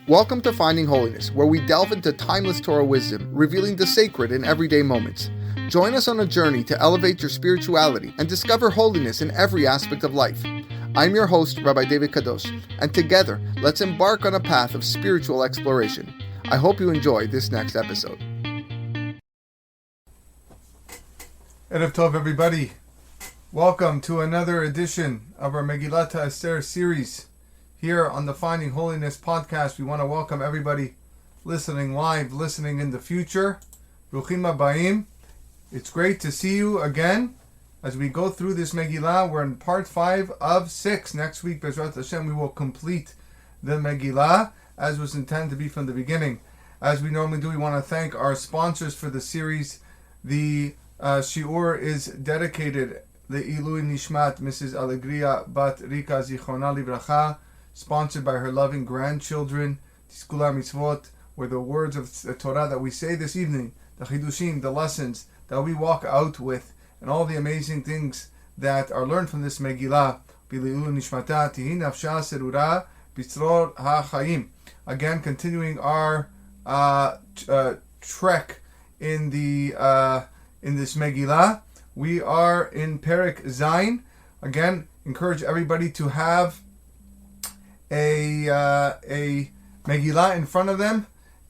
Welcome to Finding Holiness, where we delve into timeless Torah wisdom, revealing the sacred in everyday moments. Join us on a journey to elevate your spirituality and discover holiness in every aspect of life. I'm your host, Rabbi David Kadosh, and together, let's embark on a path of spiritual exploration. I hope you enjoy this next episode. Erev Tov, everybody. Welcome to another edition of our Megilat Esther series. Here on the Finding Holiness podcast, we want to welcome everybody listening live, listening in the future. Bruchim Habayim. It's great to see you again as we go through this Megillah. We're in part 5 of 6. Next week, Bezrat Hashem, we will complete the Megillah as was intended to be from the beginning. As we normally do, we want to thank our sponsors for the series. The shiur is dedicated Le'ilui Nishmat Mrs. Alegria Bat Rika Zichona Livracha, sponsored by her loving grandchildren, Tiskula Mitzvot, where the words of the Torah that we say this evening, the Chidushim, the lessons that we walk out with, and all the amazing things that are learned from this Megillah, Bili'ulu Nishmata, Tihi Nafsha Serura, Bitzror HaChaim. Again, continuing our trek in this Megillah. We are in Perek Zayin. Again, encourage everybody to have a Megillah in front of them.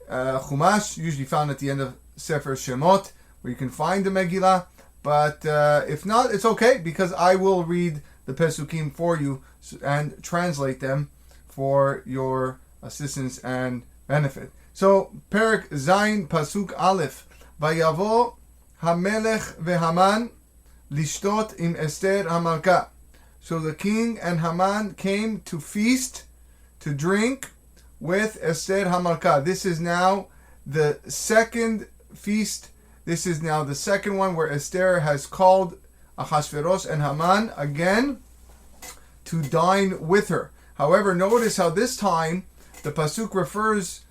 Chumash, usually found at the end of Sefer Shemot, where you can find the Megillah. But if not, it's okay, because I will read the Pesukim for you and translate them for your assistance and benefit. So, Perek Zayin, Pasuk Aleph. Vayavo Hamelech veHaman lishtot im Esther HaMalka. So the king and Haman came to feast, to drink with Esther HaMalka. This is now the second feast. This is now the second one where Esther has called Ahasuerus and Haman again to dine with her. However, notice how this time the pasuk refers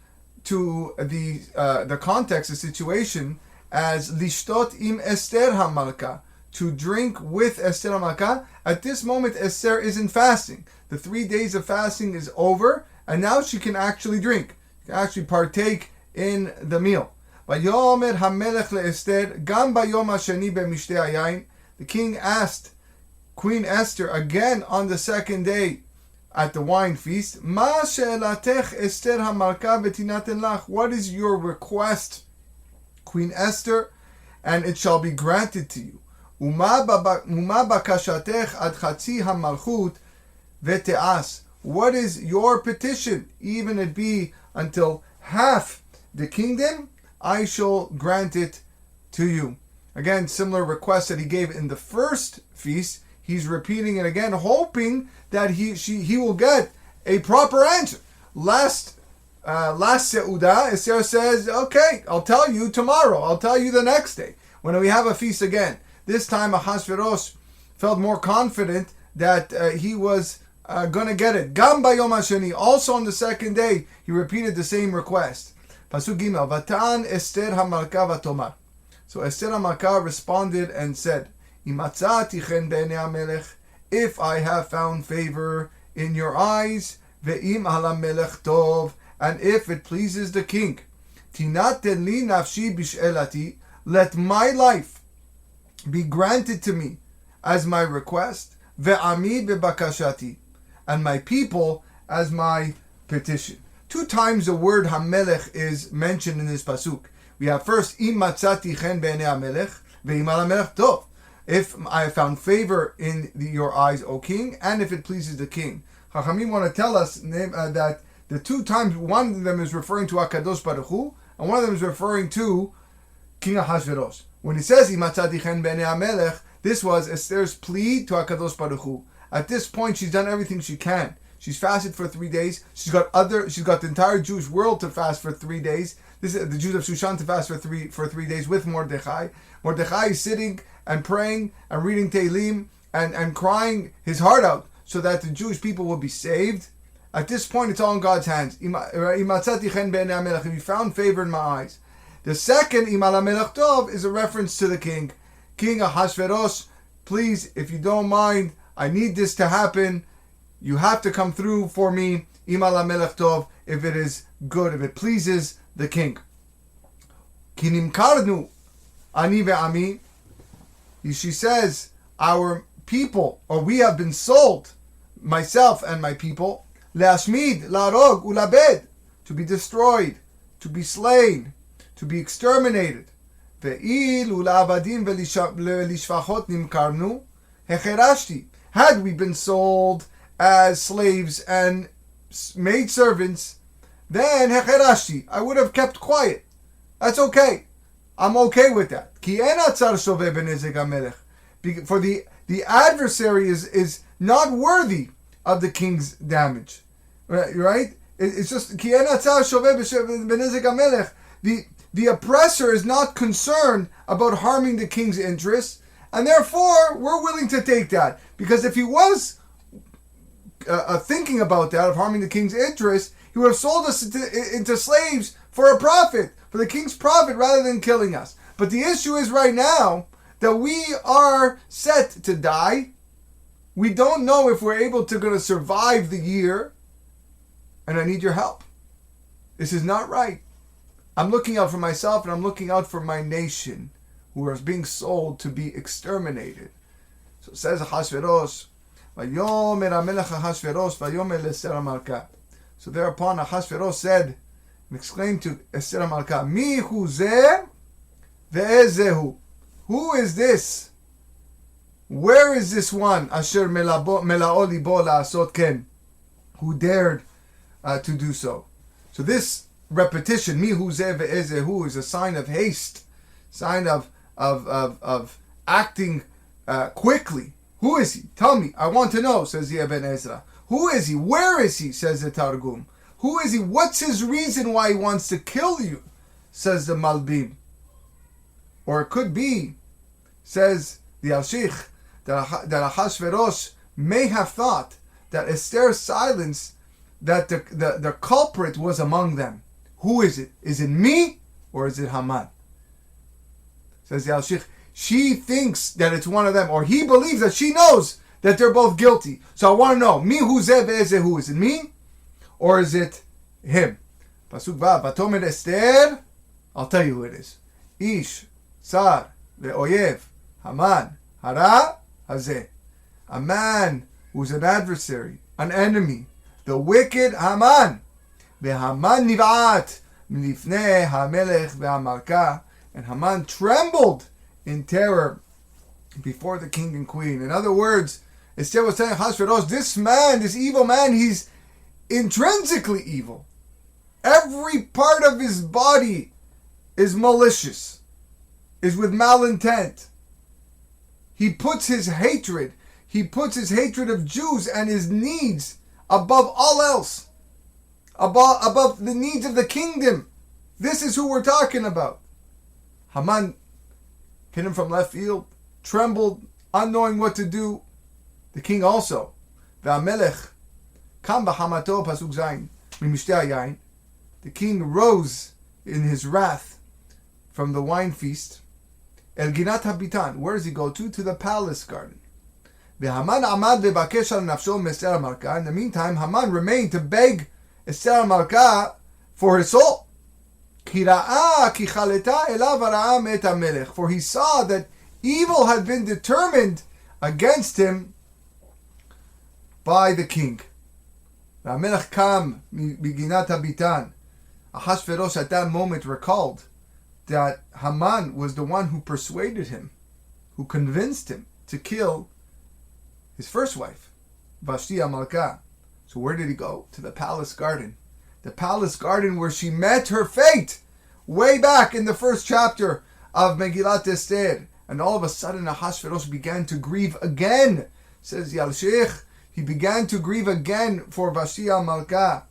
to the context, the situation, as lishtot im Esther HaMalka, to drink with Esther HaMalka. At this moment, Esther isn't fasting. The 3 days of fasting is over, and now she can actually drink. She can actually partake in the meal. Vayomer HaMelech leEsther, gam bayom hasheni b'mishtei hayayin. The king asked Queen Esther again on the second day at the wine feast, Ma she'elatech Esther HaMalka v'tinaten lach. What is your request, Queen Esther, and it shall be granted to you. Uma bakashatech ad chatzi hamalchut v'te'as. What is your petition? Even it be until half the kingdom, I shall grant it to you. Again, similar request that he gave in the first feast. He's repeating it again, hoping that he will get a proper answer. Last Seudah, Esther says, okay, I'll tell you tomorrow. I'll tell you the next day when we have a feast again. This time Ahasuerus felt more confident that he was going to get it. Gam bayom hasheni. Also on the second day, he repeated the same request. Pasuk Gimel. Vatan Esther HaMalka vatomar. So Esther HaMalka responded and said, Imatzati chen b'nei HaMelech, if I have found favor in your eyes, ve'im ala melech tov, and if it pleases the king, tinaten li nafshi bish'elati, let my life be granted to me as my request, ve'ami bebakashati, and my people as my petition. 2 times the word Hamelech is mentioned in this pasuk. We have first, Im matzati chen b'nei HaMelech, ve'im ala melech tov. If I have found favor in your eyes, O king, and if it pleases the king. Chachamim want to tell us that the 2 times, one of them is referring to HaKadosh Baruch Hu, and one of them is referring to King Ahasuerus. When he says, Imatzati chen b'nei HaMelech, this was Esther's plea to HaKadosh Baruch Hu. At this point, she's done everything she can. She's fasted for 3 days. She's got the entire Jewish world to fast for 3 days. This is the Jews of Shushan to fast for three days with Mordechai. Mordechai is sitting and praying and reading Tehillim and crying his heart out so that the Jewish people will be saved. At this point, it's all in God's hands. If you found favor in my eyes. The second, Imal HaMelech Tov, is a reference to the king. King Ahasuerus, please, if you don't mind, I need this to happen. You have to come through for me. Ima lamelech tov, if it is good, if it pleases the king. Ki nimkarnu ani ve'ami. She says, our people, or we have been sold, myself and my people, le'ashmid, la'arog, ulabed, to be destroyed, to be slain, to be exterminated. Ve'il ula'avadim ve'lishvachot nimkarnu, hecherashti. Had we been sold as slaves and maidservants, then hecherashti, I would have kept quiet. That's okay. I'm okay with that. Ki en atzar shoveh benezek hamelech. For the adversary is not worthy of the king's damage. Right? It's just ki en atzar shoveh benezek hamelech. The oppressor is not concerned about harming the king's interests, and therefore we're willing to take that. Because if he was thinking about that, of harming the king's interests, he would have sold us into slaves for a profit, for the king's profit, rather than killing us. But the issue is right now that we are set to die. We don't know if we're going to survive the year, and I need your help. This is not right. I'm looking out for myself, and I'm looking out for my nation, who are being sold to be exterminated. So it says Ahasuerus, Vayomer HaMelech Ahasuerus, Vayomer Esther HaMalka. So thereupon Ahasuerus said, and exclaimed to Esther HaMalka, Mi hu zeh ve'ezehu. Who is this? Where is this one? Asher melao libo la'asot ken, who dared to do so. So this repetition, Mi hu zeh ve'ezehu, is a sign of haste, sign of acting quickly. Who is he? Tell me. I want to know, says the Ibn Ezra. Who is he? Where is he? Says the Targum. Who is he? What's his reason why he wants to kill you? Says the Malbim. Or it could be, says the Al-Sheikh, that Ahasuerus may have thought that Esther's silence, that the culprit was among them. Who is it? Is it me or is it Haman? Says the Al-Sheikh, she thinks that it's one of them, or he believes that she knows that they're both guilty. So I want to know, mi hu zeh ve'ezehu, is it me or is it him? Pasuk Vav, Vatomer Esther, I'll tell you who it is. Ish, Sar, ve'oyev, Haman, hara, hazeh. A man who's an adversary, an enemy, the wicked Haman. Ve'Haman niv'at, milifnei ha'melech ve'hamalka. And Haman trembled in terror before the king and queen. In other words, Esther was telling Ahasuerus, this man, this evil man, he's intrinsically evil. Every part of his body is malicious, is with malintent. He puts his hatred of Jews and his needs above all else, above the needs of the kingdom. This is who we're talking about. Haman hit him from left field, trembled, unknowing what to do. The king also. Ve'amelech kam b'hamato, pasuk zayin, mimishtei hayayin. The king rose in his wrath from the wine feast. El ginat habitan. Where does he go to? To the palace garden. Ve'Haman amad ve'bakesh al nafsho me'Esther HaMalka. In the meantime, Haman remained to beg Esther HaMalka for his soul. For he saw that evil had been determined against him by the king. Ahasuerus at that moment recalled that Haman was the one who persuaded him, who convinced him to kill his first wife, Vashti HaMalka. So where did he go? To the palace garden. The palace garden where she met her fate way back in the first chapter of Megilat Esther. And all of a sudden Ahasuerus began to grieve again. Says Yal-Sheikh, he began to grieve again for Vashti HaMalka.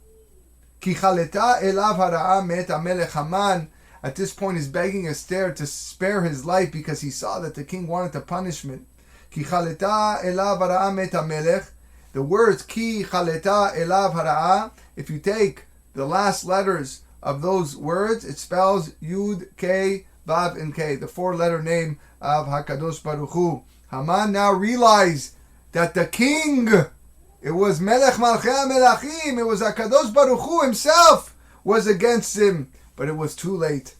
Ki chaleta elav hara'a met Amalek. Haman at this point is begging Esther to spare his life because he saw that the king wanted the punishment. Ki chaleta elav hara'a met Amalek. The words ki chaleta elav hara'a, if you take the last letters of those words, it spells Yud, K, Vav, and K, the four-letter name of HaKadosh Baruch Hu. Haman now realized that the king It was Melech Malchei Melachim. It was HaKadosh Baruch Hu himself was against him. But it was too late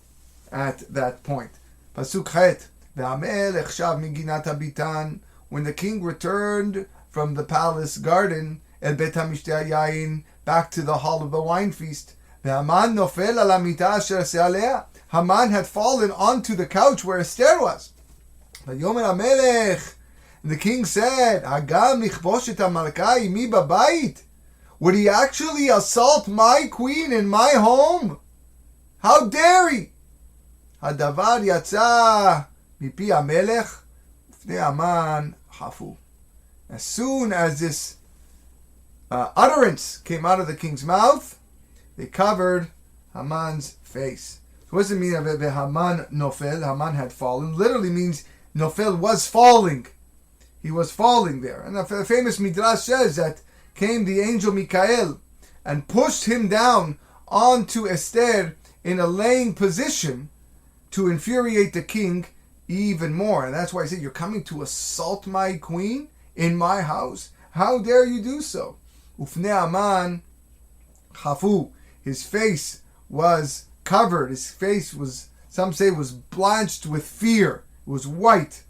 at that point. Pasuk Chet. Ve'amelech shav miginat habitan. When the king returned from the palace garden, El Bet HaMishteh Yain, back to the hall of the wine feast, Haman nofel al hamita asher se'alea. Haman had fallen onto the couch where Esther was. Vayomer HaMelech, and the king said, Hagam lichbosh et hamalka imi babayit. Would he actually assault my queen in my home? How dare he? Hadavar yatsa mipi HaMelech ufnei Haman hafu. As soon as this utterance came out of the king's mouth, they covered Haman's face. So what does it mean that Haman nofel? Haman had fallen. Literally means nofel was falling. He was falling there. And the famous Midrash says that came the angel Mikael and pushed him down onto Esther in a laying position to infuriate the king even more. And that's why I said, you're coming to assault my queen in my house? How dare you do so? Ufnei Haman hafu. His face was covered. His face was, some say, was blanched with fear. It was white.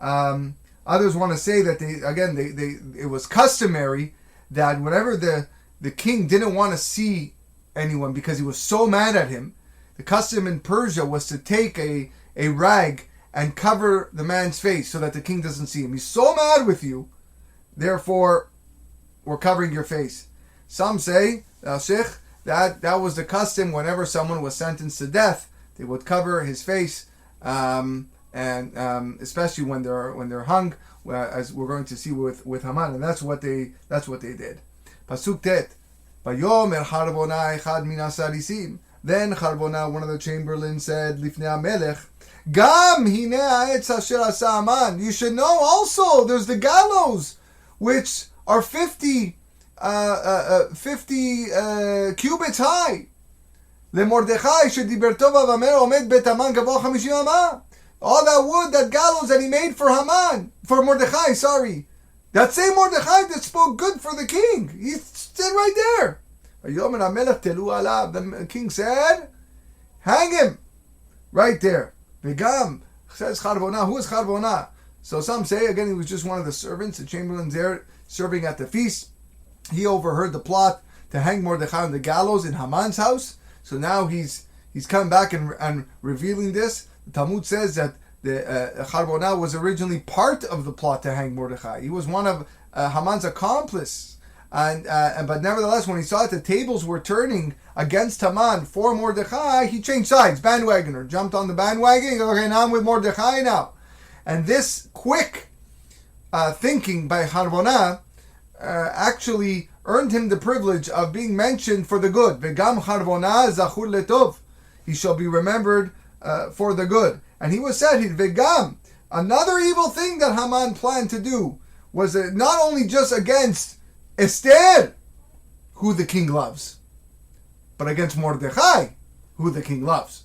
Others want to say that it was customary that whenever the king didn't want to see anyone because he was so mad at him, the custom in Persia was to take a rag and cover the man's face so that the king doesn't see him. He's so mad with you, therefore we're covering your face. Some say, Sheikh, that was the custom whenever someone was sentenced to death. They would cover his face, and especially when they're hung, as we're going to see with Haman, and that's what they did. Pasuk Tet. Vayomer Harbona echad min hasarisim. Then Harbona, one of the chamberlains, said, Lifnei HaMelech, Gam hinei ha'etz asher asa Haman. You should know also there's the gallows, which are 50 cubits high. LeMordechai shediber tov avamer omed bet Haman gavoa 50 amah. All that wood, that gallows that he made for Haman, for Mordechai, sorry. That same Mordechai that spoke good for the king. He stood right there. The king said, hang him. Right there. Vegam, says Charbona. Who is Charbona? So some say, again, he was just one of the servants, the chamberlain there, serving at the feast. He overheard the plot to hang Mordechai on the gallows in Haman's house. So now he's come back and revealing this. The Talmud says that the Charbona was originally part of the plot to hang Mordechai. He was one of Haman's accomplices, but nevertheless, when he saw that the tables were turning against Haman for Mordechai, he changed sides, bandwagoner, jumped on the bandwagon. Okay, now I'm with Mordechai now. And this quick thinking by Charbona actually earned him the privilege of being mentioned for the good. Vegam Charbona zachur letov. He shall be remembered for the good. And he was said, Vegam, another evil thing that Haman planned to do was not only just against Esther, who the king loves, but against Mordechai, who the king loves.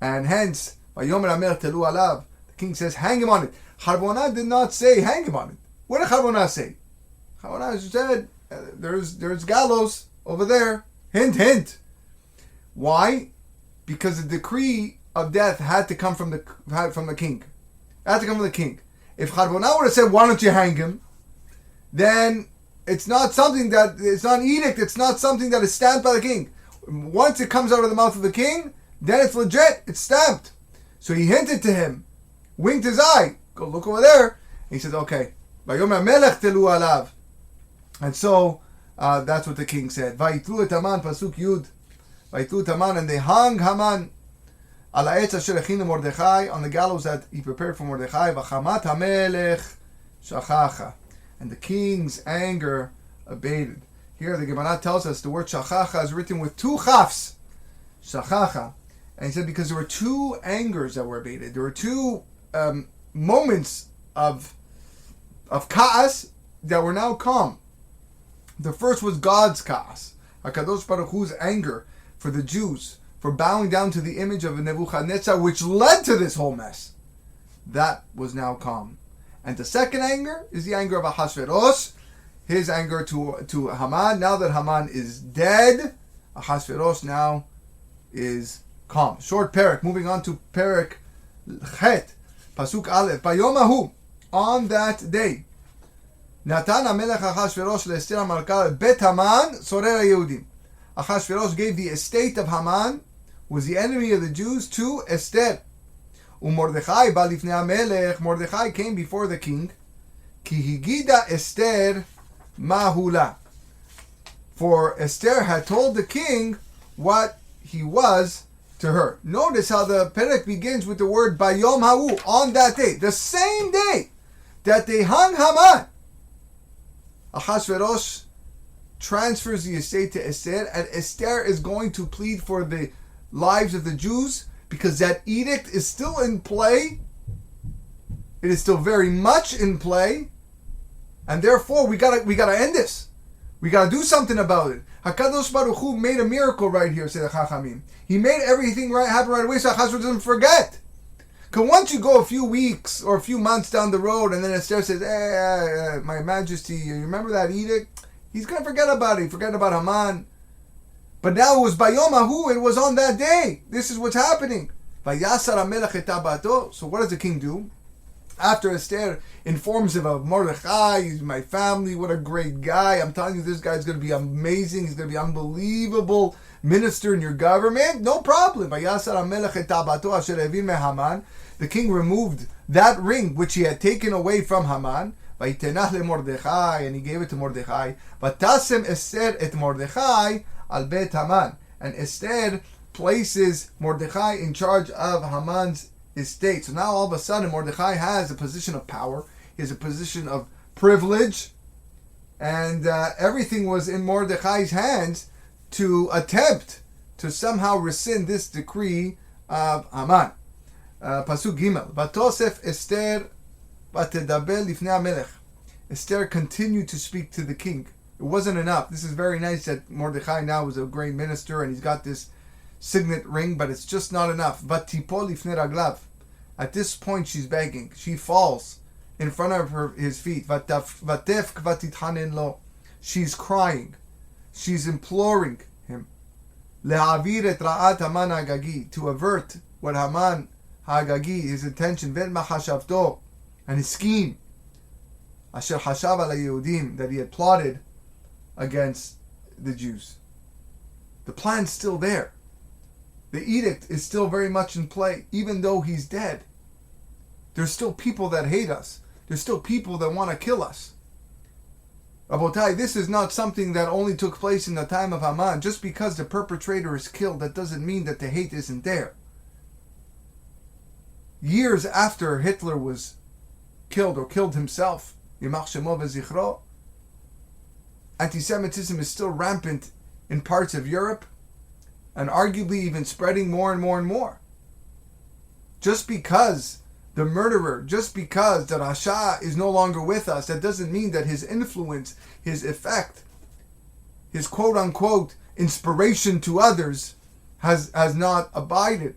And hence, Vayomer HaMelech telu alav, the king says, hang him on it. Charbona did not say, hang him on it. What did Charbona say? Charbona said, there's gallows over there. Hint, hint. Why? Because the decree of death had to come from the king. It had to come from the king. If Charbona would have said, why don't you hang him? Then it's not an edict, it's not something that is stamped by the king. Once it comes out of the mouth of the king, then it's legit, it's stamped. So he hinted to him, winked his eye, go look over there. And he said, okay. Vayomer HaMelech telu alav. And so, that's what the king said. Vayitlu et Haman, pasuk Yud. Vayitlu et Haman, and they hung Haman ala etz asher echina Mordechai, on the gallows that he prepared for Mordechai. Vachamat HaMelech shachacha. And the king's anger abated. Here the Gemara tells us the word shachacha is written with two chafs. Shachacha. And he said because there were two angers that were abated. There were two moments of ka'as that were now calm. The first was God's ka'as. HaKadosh Baruch Hu's anger for the Jews for bowing down to the image of Nebuchadnezzar, which led to this whole mess. That was now calm. And the second anger is the anger of Ahasuerus. his anger to Haman. Now that Haman is dead, Ahasuerus now is calm. Short parak. Moving on to parak Chet, pasuk Aleph. Bayomahu, on that day, Natan Amalek Ahasuerus leEsther Malka bet Haman sorer Yehudim. Ahasuerus gave the estate of Haman, was the enemy of the Jews, to Esther. Mordechai ba lifnei Amalek. Mordechai came before the king. Ki higida Esther mahula. For Esther had told the king what he was to her. Notice how the perek begins with the word bayom ha'u, on that day, the same day that they hung Haman. Ahasuerus transfers the estate to Esther, and Esther is going to plead for the lives of the Jews because that edict is still in play. It is still very much in play, and therefore we gotta end this. We gotta do something about it. Hakadosh Baruch Hu made a miracle right here, say the Chachamim. He made everything happen right away, so Ahasuerus doesn't forget. Because once you go a few weeks or a few months down the road, and then Esther says, "Hey, my Majesty, you remember that edict?" He's gonna forget about it. He forget about Haman. But now it was Bayom Hahu. It was on that day. This is what's happening. Vayasar Amelech et tabato. So what does the king do? After Esther informs him of Mordechai, he's my family, what a great guy. I'm telling you, this guy's going to be amazing. He's going to be unbelievable minister in your government. No problem. The king removed that ring which he had taken away from Haman, and he gave it to Mordechai. Vatasem Esther et Mordechai al bet Haman. And Esther places Mordechai in charge of Haman's estate. So now all of a sudden Mordechai has a position of power. He has a position of privilege, and everything was in Mordechai's hands to attempt to somehow rescind this decree of Haman. Pasuk Gimel. Vatosef Esther vatedaber lifnei Amelech. Esther continued to speak to the king. It wasn't enough. This is very nice that Mordechai now is a great minister and he's got this signet ring, but it's just not enough. Vatipol lifnei raglav. At this point, she's begging. She falls in front of his feet. Vatef kvatithanen lo. She's crying. She's imploring him. Lehavir et ra'at Haman Hagagi, to avert what Haman Hagagi, his intention, ven machashavto, and his scheme, asher hashav ala Yehudim, that he had plotted against the Jews. The plan's still there. The edict is still very much in play, even though he's dead. There's still people that hate us. There's still people that want to kill us. Rabotai, this is not something that only took place in the time of Haman. Just because the perpetrator is killed, that doesn't mean that the hate isn't there. Years after Hitler was killed, or killed himself, Yimach Shemo v'zichro, anti-Semitism is still rampant in parts of Europe, and arguably even spreading more and more and more. Just because the murderer, just because the Rasha is no longer with us, that doesn't mean that his influence, his effect, his quote-unquote inspiration to others has not abided.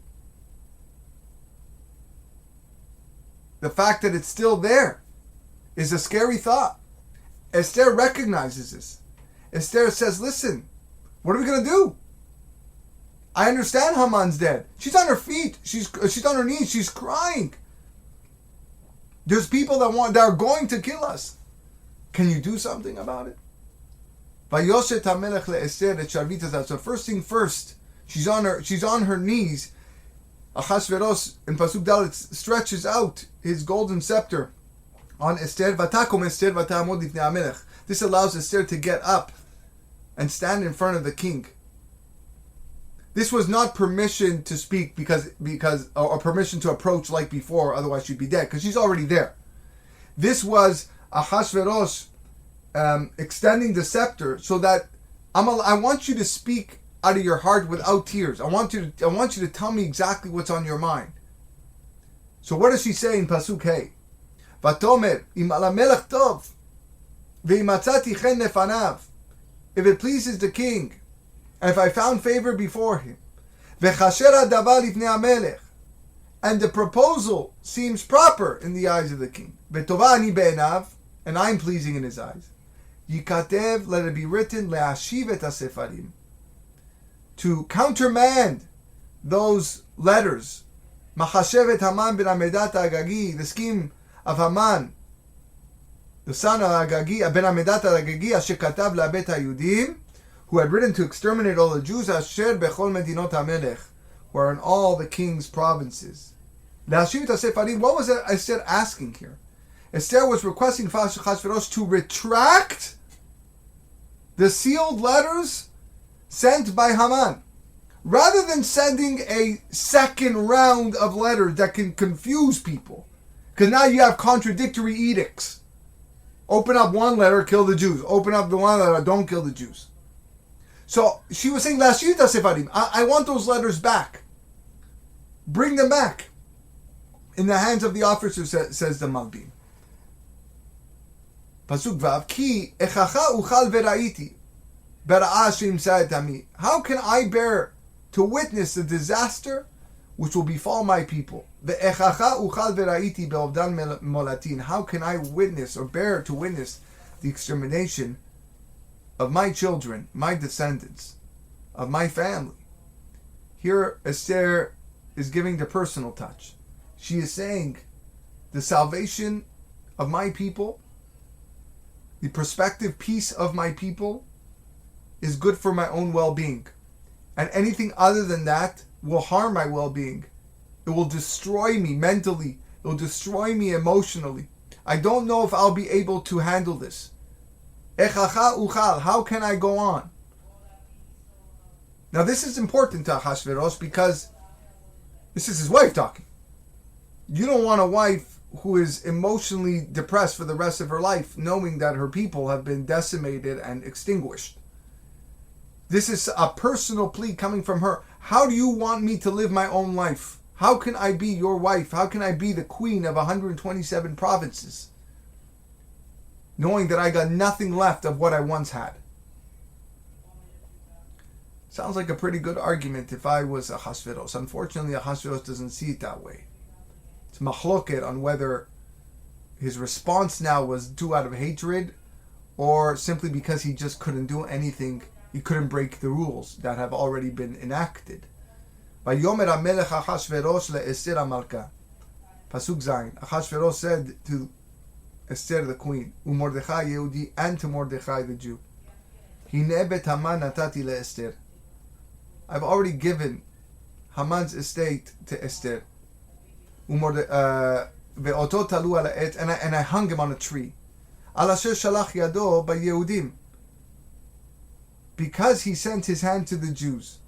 The fact that it's still there is a scary thought. Esther recognizes this. Esther says, listen, what are we going to do? I understand Haman's dead. She's on her feet. She's on her knees. She's crying. There's people that are going to kill us. Can you do something about it? So first thing first, she's on her knees. Ahasuerus in Pasuk Dalet stretches out his golden scepter on Esther. This allows Esther to get up and stand in front of the king. This was not permission to speak because or permission to approach like before, otherwise she'd be dead, because she's already there. This was Ahasuerus extending the scepter so that I want you to speak out of your heart without tears. I want you to tell me exactly what's on your mind. So what does she say in Pasuk Hey? Vatomer im ala melech tov v'imatzati chen lefanav. If it pleases the king, and if I found favor before him, v'chasher hadavar lifnei hamelech, and the proposal seems proper in the eyes of the king, v'tova ani be'enav, and I'm pleasing in his eyes, Yikatev, let it be written, le'ashiv et hasefarim, to countermand those letters. Machashevet Haman ben Amedat Agagi, the scheme of Haman, the son of Agagi, ben Amedat Agagi, asher katav la'abet hayudim, who had written to exterminate all the Jews, asher bechol medinot hamelech, who are in all the king's provinces. Le'ashiv et hasefarim, what was Esther asking here? Esther was requesting Achashverosh to retract the sealed letters sent by Haman, rather than sending a second round of letters that can confuse people. Because now you have contradictory edicts. Open up one letter, kill the Jews. Open up the one letter, don't kill the Jews. So she was saying, Lashita Sefarim, I want those letters back. Bring them back. In the hands of the officer, says the Malbim. Pasuk Vav, Ki echacha uchal veraiti, bera'a shim sa'etami. How can I bear to witness the disaster which will befall my people? Ve'echacha uchal veraiti be'ovdan molatin. How can I witness or bear to witness the extermination of my children, my descendants, of my family? Here Esther is giving the personal touch. She is saying the salvation of my people, the prospective peace of my people, is good for my own well-being. And anything other than that will harm my well-being. It will destroy me mentally. It will destroy me emotionally. I don't know if I'll be able to handle this. Echacha uchal, how can I go on? Now this is important to Achashverosh because this is his wife talking. You don't want a wife who is emotionally depressed for the rest of her life, knowing that her people have been decimated and extinguished. This is a personal plea coming from her. How do you want me to live my own life? How can I be your wife? How can I be the queen of 127 provinces, knowing that I got nothing left of what I once had? Sounds like a pretty good argument if I was Achashverosh. Unfortunately, Achashverosh doesn't see it that way. It's machloket on whether his response now was due out of hatred or simply because he just couldn't do anything. He couldn't break the rules that have already been enacted. Vayomer HaMelech Achashverosh le'Esther HaMalka. Pasuk Zayin. Achashverosh said to Esther the queen, u'Mordechai Yehudi, and to Mordechai the Jew, Hineh bet Haman natati le'Esther. I've already given Haman's estate to Esther. Ve'oto talu ala et, and I hung him on a tree. Al asher shalach yado ba'Yehudim, because he sent his hand to the Jews.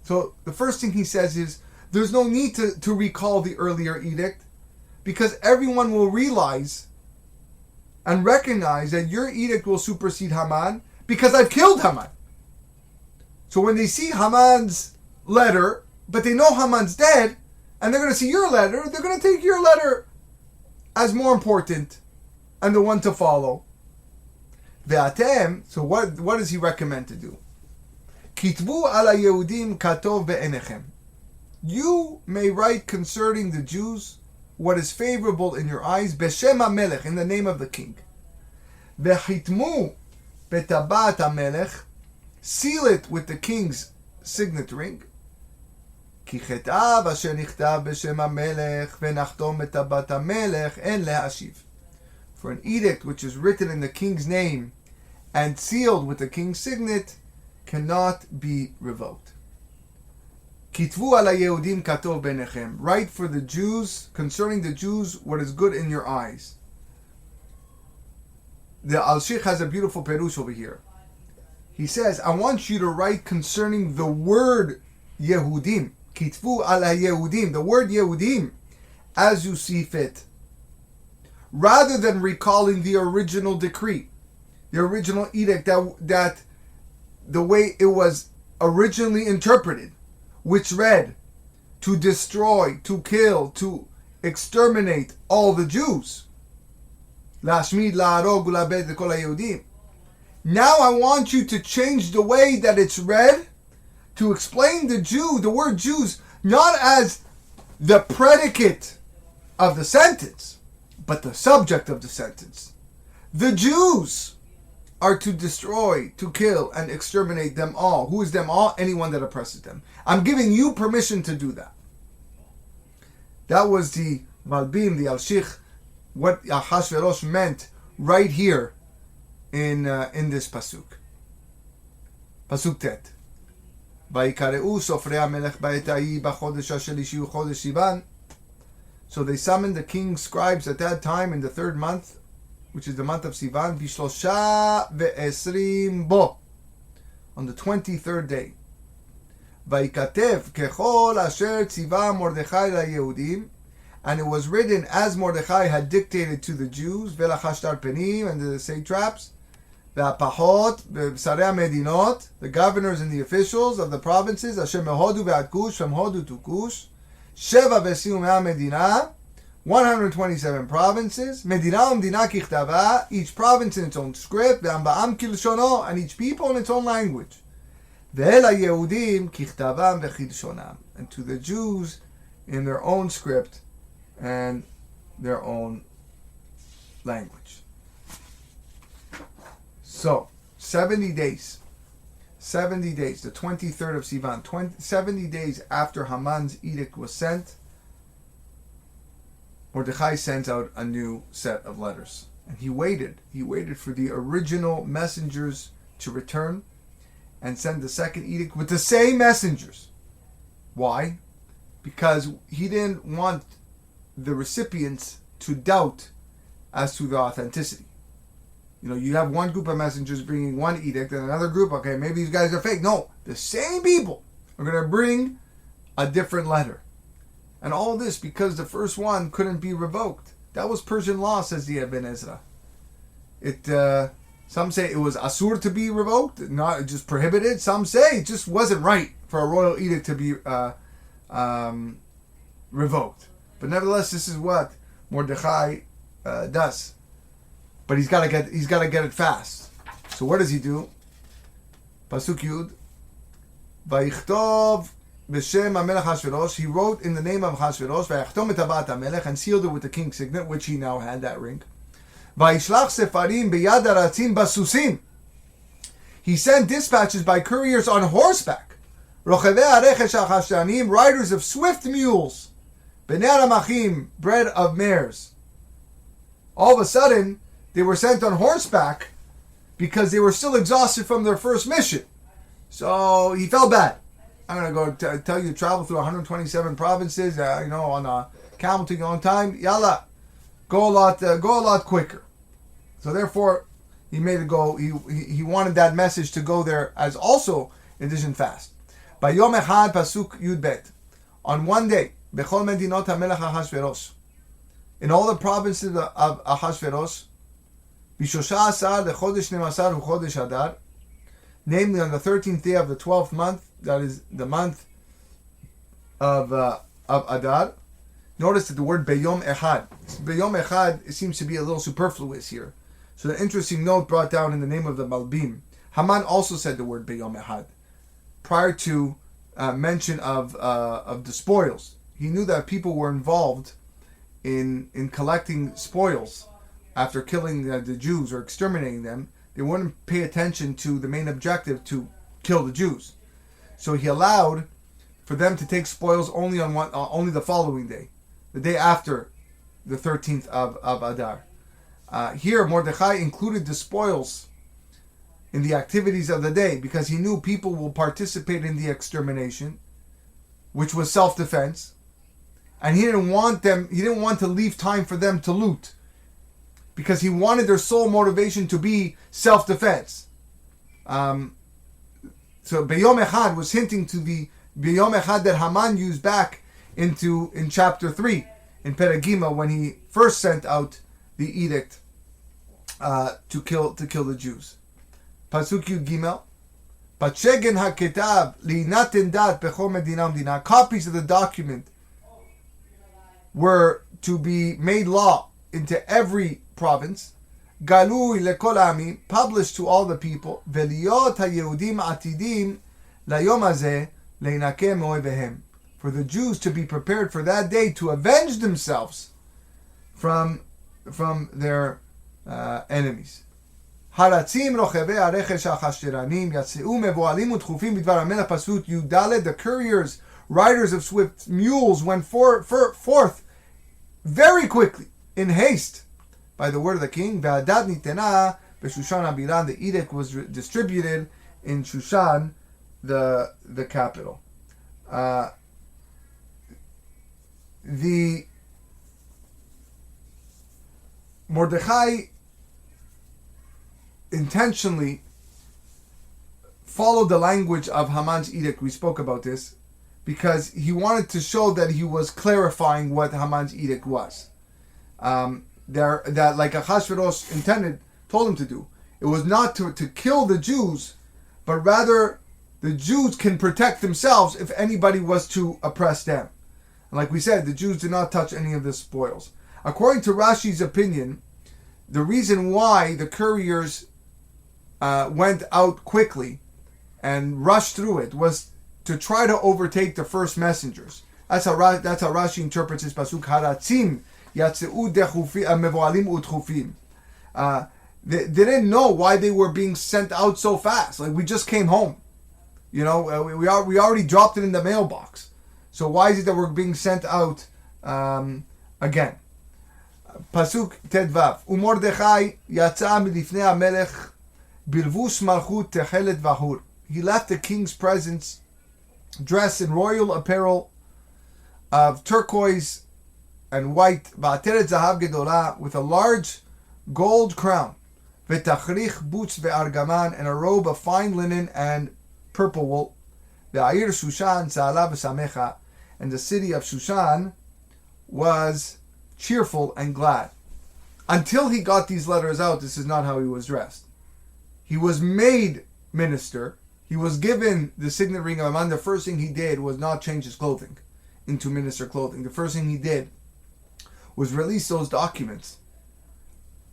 So the first thing he says is, there's no need to recall the earlier edict, because everyone will realize and recognize that your edict will supersede Haman, because I've killed Haman. So when they see Haman's letter, but they know Haman's dead, and they're going to see your letter, they're going to take your letter as more important and the one to follow. Ve'atem, so what does he recommend to do? Kitvu ala Yehudim katov be'enechem. You may write concerning the Jews what is favorable in your eyes, Beshem HaMelech, in the name of the king. Ve'chitmu betabat HaMelech, seal it with the king's signet ring. כי חטאיו אשר נכתב בשם המלך ונחתום בטבעת המלך אין להשיב. For an edict which is written in the king's name and sealed with the king's signet cannot be revoked. כתבו על היהודים כתוב ביניכם. Write for the Jews, concerning the Jews, what is good in your eyes. The Al-Sheikh has a beautiful perush over here. He says, I want you to write concerning the word Yehudim. Kitvu ala Yehudim, the word Yehudim, as you see fit, rather than recalling the original decree, the original edict that the way it was originally interpreted, which read to destroy, to kill, to exterminate all the Jews. Lashmid la'arog ulabed kol haYehudim. Now I want you to change the way that it's read, to explain the word Jews, not as the predicate of the sentence, but the subject of the sentence. The Jews, are to destroy, to kill, and exterminate them all. Who is them all? Anyone that oppresses them. I'm giving you permission to do that. That was the Malbim, the Al-Shikh, what Ahashverosh meant right here in this pasuk. Pasuk Tet. Vayikare'u sofrei HaMelech ba'et ha'hi b'chodesh ha'shelishi u'chodesh Sivan. So they summoned the king's scribes at that time in the third month, which is the month of Sivan, Bishlosha ve'esrim bo, on the 23rd day. Vayikatev kechol asher tziva Mordechai laYehudim, and it was written as Mordechai had dictated to the Jews, ve'lachashtar penim, and the satraps, ve'apachot, ve'sarei medinot, the governors and the officials of the provinces, asher mehodu ve'ad Kush, from Hodu to Kush, Sheva v'siu me'a medina, 127 provinces, medina umdina kichtava, each province in its own script, ve'amba'am kilshono, and each people in its own language. Ve'el ha'yehudim kichtavam ve'chilshonam, and to the Jews in their own script and their own language. So, 70 days, the 23rd of Sivan, 70 days after Haman's edict was sent, Mordechai sent out a new set of letters. And he waited for the original messengers to return and send the second edict with the same messengers. Why? Because he didn't want the recipients to doubt as to the authenticity. You know, you have one group of messengers bringing one edict and another group, okay, maybe these guys are fake. No, the same people are going to bring a different letter. And all this because the first one couldn't be revoked. That was Persian law, says the Ibn Ezra. Some say it was asur to be revoked, not just prohibited. Some say it just wasn't right for a royal edict to be revoked. But nevertheless, this is what Mordechai does. But he's got to get it fast. So what does he do? Pasuk Yud. Vayichtov b'shem HaMelech Hashverosh. He wrote in the name of Hashverosh. Vayichtom et habat HaMelech, and sealed it with the king's signet, which he now had, that ring. Vayishlach sefarim b'yad haratzim basusim. He sent dispatches by couriers on horseback. Rochevei harechesh hachashtanim, riders of swift mules. Bnei haramachim, bred of mares. All of a sudden, they were sent on horseback because they were still exhausted from their first mission. So he felt bad. I'm going to go tell you to travel through 127 provinces, on a camel to your own time. Yalla, go a lot quicker. So therefore, he made it go. He wanted that message to go there as also in addition fast. By Yom Echad Pasuk Yud Bet, on one day, Bechol Medinot HaMelech Ahashverosh, in all the provinces of Ahashverosh, Bishosha Asar leChodesh Nemasar uChodesh Adar, namely on the 13th day of the 12th month, that is the month of Adar. Notice that the word Beyom Echad. Beyom Echad, it seems to be a little superfluous here. So the interesting note brought down in the name of the Malbim. Haman also said the word Beyom Echad prior to mention of the spoils. He knew that people were involved in collecting spoils after killing the Jews or exterminating them. They wouldn't pay attention to the main objective, to kill the Jews. So he allowed for them to take spoils only on only the following day, the day after the 13th of Adar. Here, Mordechai included the spoils in the activities of the day because he knew people will participate in the extermination, which was self-defense, and he didn't want to leave time for them to loot, because he wanted their sole motivation to be self-defense. So Beyom Echad was hinting to the Beyom Echad that Haman used back in chapter 3 in Perek Gimel when he first sent out the edict to kill the Jews. Pasuk Yud Gimel. Patshegen haketab liinaten dat bechol medina umdina. Copies of the document were to be made law into every province. Galui lekol ami, published to all the people. Veliot haYehudim atidim layom hazeh leinakem oevehem. For the Jews to be prepared for that day to avenge themselves from their enemies. Haratzim rochevei harechesh hachashteranim yatzeu mevoalim utchufim bidvar hamelech pasuk Yudaled. The couriers, riders of swift mules, went forth very quickly, in haste, by the word of the king. Ve'adad nitena b'Shushan habiran. The edict was distributed in Shushan, the capital. The Mordechai intentionally followed the language of Haman's edict. We spoke about this because he wanted to show that he was clarifying what Haman's edict was. That like Ahasuerus told him to do. It was not to kill the Jews, but rather the Jews can protect themselves if anybody was to oppress them. And like we said, the Jews did not touch any of the spoils. According to Rashi's opinion, the reason why the couriers went out quickly and rushed through it was to try to overtake the first messengers. That's how Rashi interprets his pasuk. Haratzim yatzeu mevoalim utchufim. They didn't know why they were being sent out so fast. Like, we just came home, we already dropped it in the mailbox. So why is it that we're being sent out again? Pasuk Tedvav. Umordechai yatsa milifnei Amalek bilvush malchut techelet vahur. He left the king's presence dressed in royal apparel of turquoise and white, va'ateret zahav gedola, with a large gold crown, v'tachrich boots ve'argaman, and a robe of fine linen and purple wool. Ve'ayir Shushan sa'ala v'samecha, and the city of Shushan was cheerful and glad. Until he got these letters out, this is not how he was dressed. He was made minister. He was given the signet ring of Haman. The first thing he did was not change his clothing into minister clothing. The first thing he did was release those documents.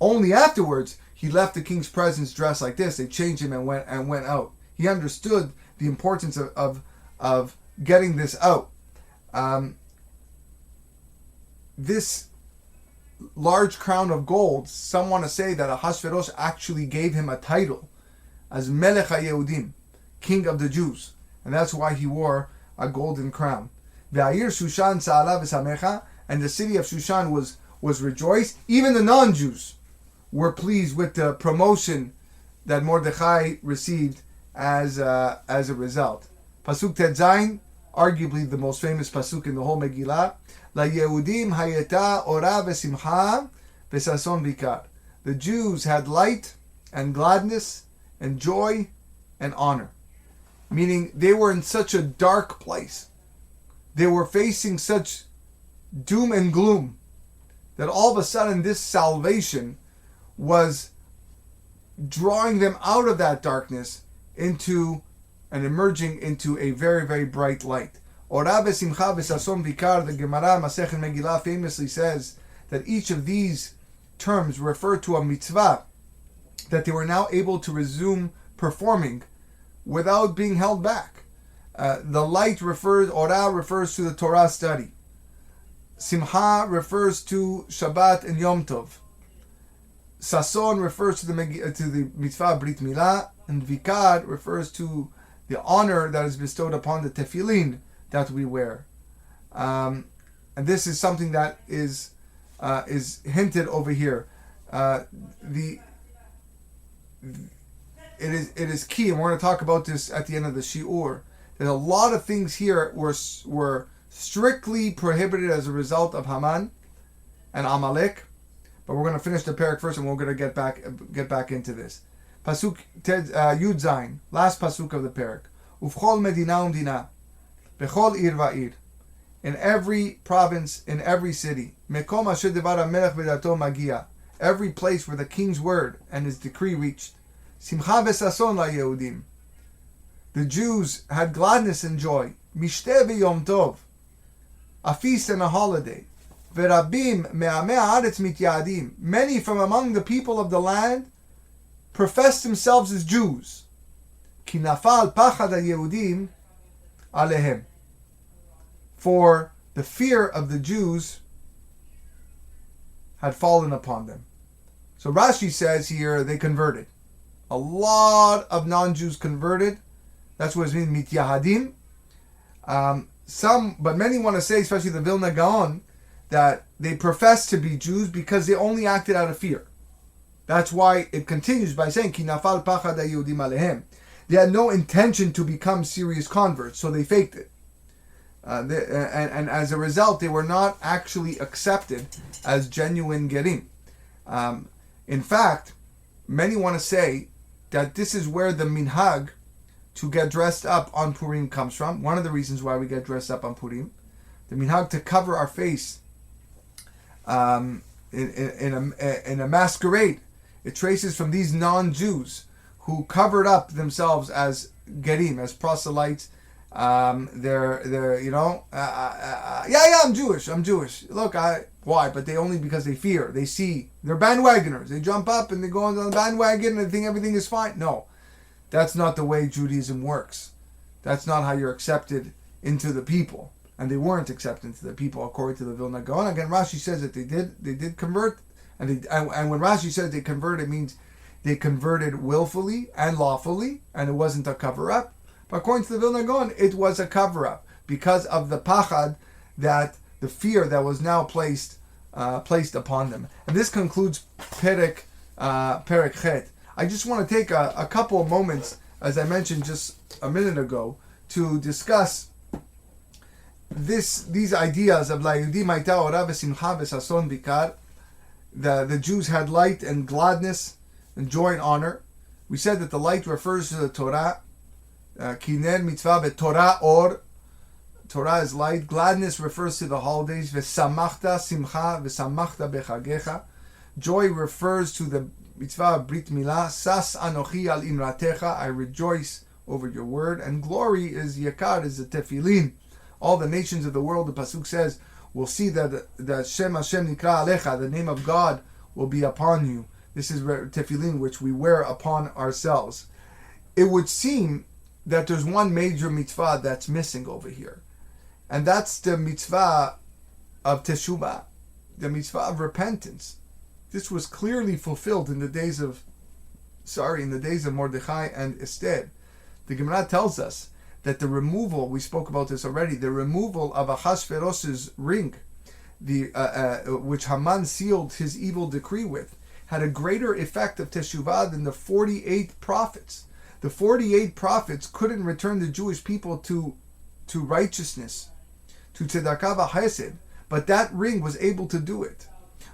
Only afterwards, he left the king's presence dressed like this. They changed him and went out. He understood the importance of getting this out. This large crown of gold, some want to say that Ahasuerus actually gave him a title as Melech HaYehudim, King of the Jews, and that's why he wore a golden crown. Ve'ayir Shushan sa'ala v'samecha, and the city of Shushan was rejoiced. Even the non-Jews were pleased with the promotion that Mordechai received as a result. Pasuk Tet Zayin, arguably the most famous pasuk in the whole Megillah. La Yehudim hayeta ora v'simcha v'sason vikar. The Jews had light and gladness and joy and honor. Meaning they were in such a dark place. They were facing such doom and gloom that all of a sudden this salvation was drawing them out of that darkness into and emerging into a very, very bright light. Ora v'simcha v'sason vikar, the Gemara Masechet Megillah famously says that each of these terms refer to a mitzvah that they were now able to resume performing without being held back. The light Ora refers to the Torah study. Simcha refers to Shabbat and Yom Tov. Sason refers to the mitzvah Brit Milah, and Vikar refers to the honor that is bestowed upon the tefillin that we wear. And this is something that is hinted over here. It is key, and we're going to talk about this at the end of the shiur. That a lot of things here were strictly prohibited as a result of Haman and Amalek. But we're going to finish the parak first, and we're going to get back into this. Pasuk Yud Zayin, last pasuk of the parak. Ufchol medina umdina, bechol ir va'ir. In every province, in every city, mekom asher devar hamelech v'dato magia. Every place where the king's word and his decree reached. Simcha v'sason la Yehudim. The Jews had gladness and joy. Mishteh v'yom tov. A feast and a holiday. V'rabim me'amei haaretz mityadim. Many from among the people of the land professed themselves as Jews. Ki nafal pachad haYehudim alehem. For the fear of the Jews had fallen upon them. So Rashi says here they converted. A lot of non-Jews converted. That's what it means, mityahadim. But many want to say, especially the Vilna Gaon, that they profess to be Jews because they only acted out of fear. That's why it continues by saying, Ki nafal pachad haYehudim alehem. They had no intention to become serious converts, so they faked it. And as a result, they were not actually accepted as genuine gerim. In fact, many want to say that this is where the minhag to get dressed up on Purim comes from. One of the reasons why we get dressed up on Purim. The minhag to cover our face in a masquerade. It traces from these non-Jews who covered up themselves as gerim, as proselytes. They're I'm Jewish. Look, why? But they only because they fear. They see. They're bandwagoners. They jump up and they go on the bandwagon and they think everything is fine. No, that's not the way Judaism works. That's not how you're accepted into the people. And they weren't accepted into the people according to the Vilna Gaon. Again, Rashi says that they did convert, and when Rashi says they converted, it means they converted willfully and lawfully, and it wasn't a cover-up. But according to the Vilna Gaon, it was a cover-up because of the pachad, that the fear that was now placed upon them. And this concludes Perek Chet. I just want to take a couple of moments, as I mentioned just a minute ago, to discuss these ideas of LaYehudim hayta ora v'simcha v'sason vikar. The Jews had light and gladness and joy and honor. We said that the light refers to the Torah. Kiner mitzvah beTorah or. Torah is light. Gladness refers to the holidays. V'samachta simcha v'samachta bechagecha. Joy refers to the mitzvah Brit Milah. Sas anochi al imratecha. I rejoice over your word. And glory is yakar, is the tefillin. All the nations of the world, the pasuk says, will see that Shem Hashem nikra alecha, the name of God will be upon you. This is tefillin, which we wear upon ourselves. It would seem that there's one major mitzvah that's missing over here. And that's the mitzvah of teshuvah, the mitzvah of repentance. This was clearly fulfilled in the days of Mordechai and Esther. The Gemara tells us that the removal, we spoke about this already, the removal of Ahasuerus's ring, which Haman sealed his evil decree with, had a greater effect of teshuvah than the 48 prophets. The 48 prophets couldn't return the Jewish people to righteousness, to tzedakah v'chesed, but that ring was able to do it.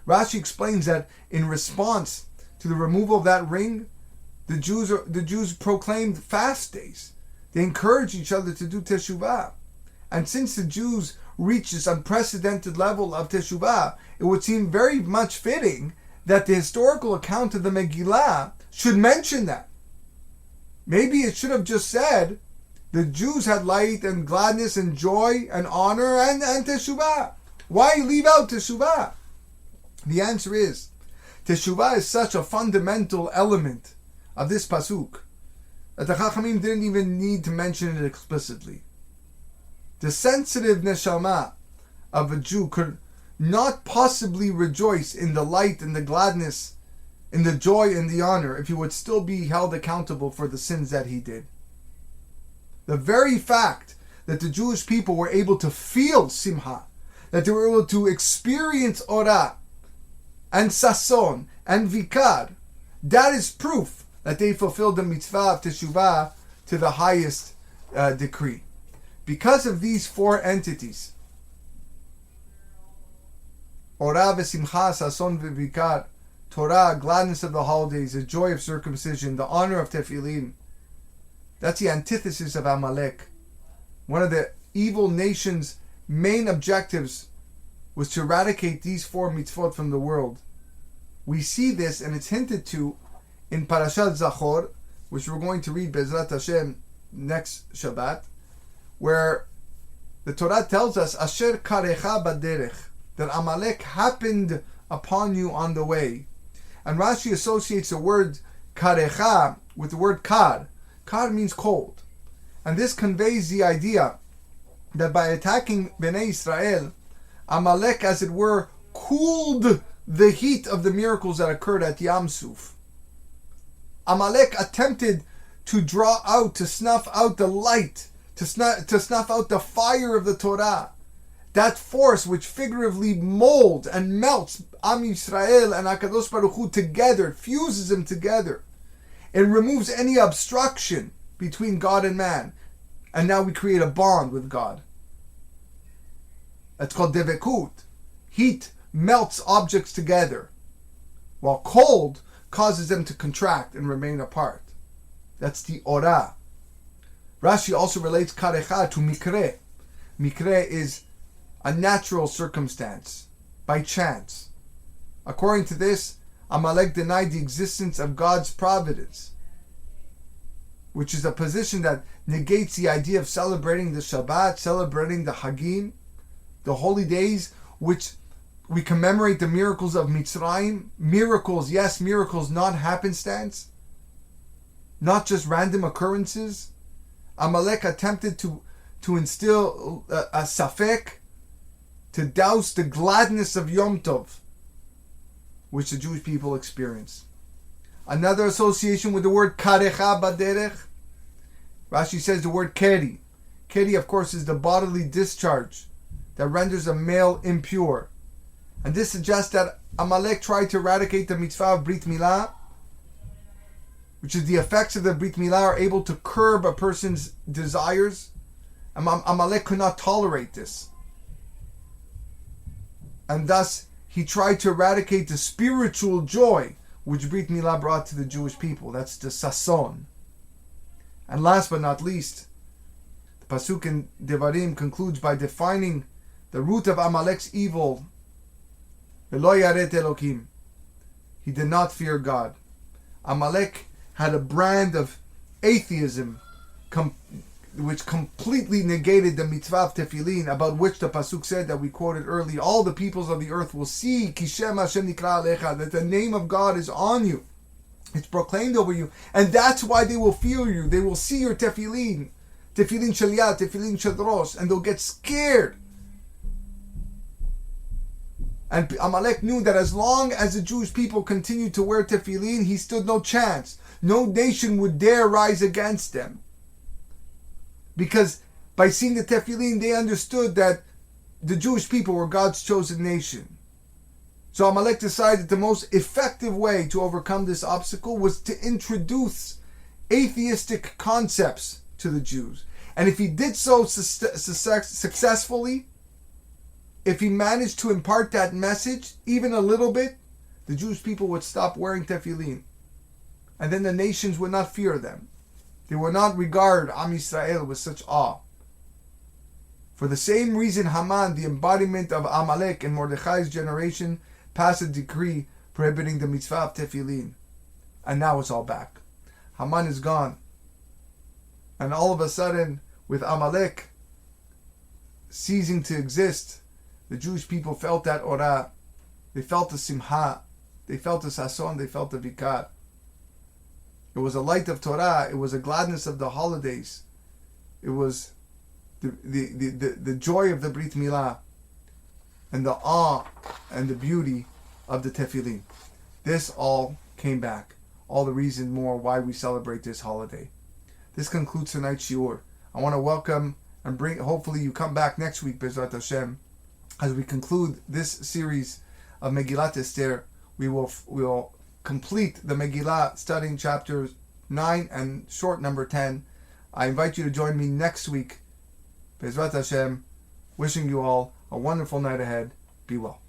Rashi explains that in response to the removal of that ring, the Jews proclaimed fast days. They encouraged each other to do teshuvah. And since the Jews reached this unprecedented level of teshuvah, it would seem very much fitting that the historical account of the Megillah should mention that. Maybe it should have just said the Jews had light and gladness and joy and honor and teshuvah. Why leave out teshuvah? The answer is, teshuvah is such a fundamental element of this pasuk that the Chachamim didn't even need to mention it explicitly. The sensitive neshama of a Jew could not possibly rejoice in the light and the gladness, in the joy and the honor, if he would still be held accountable for the sins that he did. The very fact that the Jewish people were able to feel simha, that they were able to experience orah and sason and vikar, that is proof that they fulfilled the mitzvah of teshuvah to the highest decree. Because of these four entities, orah v'simcha, sason v'vikar, Torah, gladness of the holidays, the joy of circumcision, the honor of tefillin, that's the antithesis of Amalek. One of the evil nation's main objectives was to eradicate these four mitzvot from the world. We see this, and it's hinted to in Parashat Zachor, which we're going to read Bezrat Hashem next Shabbat, where the Torah tells us, Asher karecha baderech, that Amalek happened upon you on the way. And Rashi associates the word karecha with the word kar. Kar means cold. And this conveys the idea that by attacking Bnei Israel, Amalek, as it were, cooled the heat of the miracles that occurred at Yam Suf. Amalek attempted to snuff out the light, to snuff out the fire of the Torah. That force which figuratively molds and melts Am Yisrael and HaKadosh Baruch Hu together, fuses them together. It removes any obstruction between God and man. And now we create a bond with God. That's called devekut. Heat melts objects together, while cold causes them to contract and remain apart. That's the ora. Rashi also relates karecha to mikre. Mikre is a natural circumstance, by chance. According to this, Amalek denied the existence of God's providence, which is a position that negates the idea of celebrating the Shabbat, celebrating the Hagim, the holy days, which we commemorate the miracles of Mitzrayim. Miracles, yes, miracles, not happenstance, not just random occurrences. Amalek attempted to instill a safek, to douse the gladness of Yom Tov, which the Jewish people experience. Another association with the word karecha baderech. Rashi says the word keri. Keri, of course, is the bodily discharge that renders a male impure. And this suggests that Amalek tried to eradicate the mitzvah of Brit Milah, which is the effects of the Brit Milah are able to curb a person's desires. Amalek could not tolerate this. And thus, he tried to eradicate the spiritual joy which Brit Milah brought to the Jewish people. That's the sason. And last but not least, the Pasuk in Devarim concludes by defining the root of Amalek's evil. V'lo yaret Elokim. He did not fear God. Amalek had a brand of atheism which completely negated the mitzvah of tefillin, about which the pasuk said that we quoted earlier. All the peoples of the earth will see Ki Shem Hashem nikra alecha, that the name of God is on you. It's proclaimed over you, and that's why they will fear you. They will see your tefillin shel yad, tefillin shel rosh, and they'll get scared. And Amalek knew that as long as the Jewish people continued to wear tefillin, he stood no chance. No nation would dare rise against them. Because by seeing the tefillin, they understood that the Jewish people were God's chosen nation. So Amalek decided the most effective way to overcome this obstacle was to introduce atheistic concepts to the Jews. And if he did so successfully, if he managed to impart that message, even a little bit, the Jewish people would stop wearing tefillin. And then the nations would not fear them. They would not regard Am Yisrael with such awe. For the same reason, Haman, the embodiment of Amalek in Mordechai's generation, passed a decree prohibiting the mitzvah of tefillin. And now it's all back. Haman is gone. And all of a sudden, with Amalek ceasing to exist, the Jewish people felt that orah. They felt the simha. They felt the sason. They felt the vikar. It was a light of Torah. It was a gladness of the holidays. It was the joy of the Brit Milah and the awe and the beauty of the tefillin. This all came back. All the reason more why we celebrate this holiday. This concludes tonight's shiur. I want to welcome and bring. Hopefully you come back next week, Bezrat Hashem, as we conclude this series of Megilat Esther. We will complete the Megillah studying chapters 9 and short number 10. I invite you to join me next week. Bezrat Hashem, wishing you all a wonderful night ahead. Be well.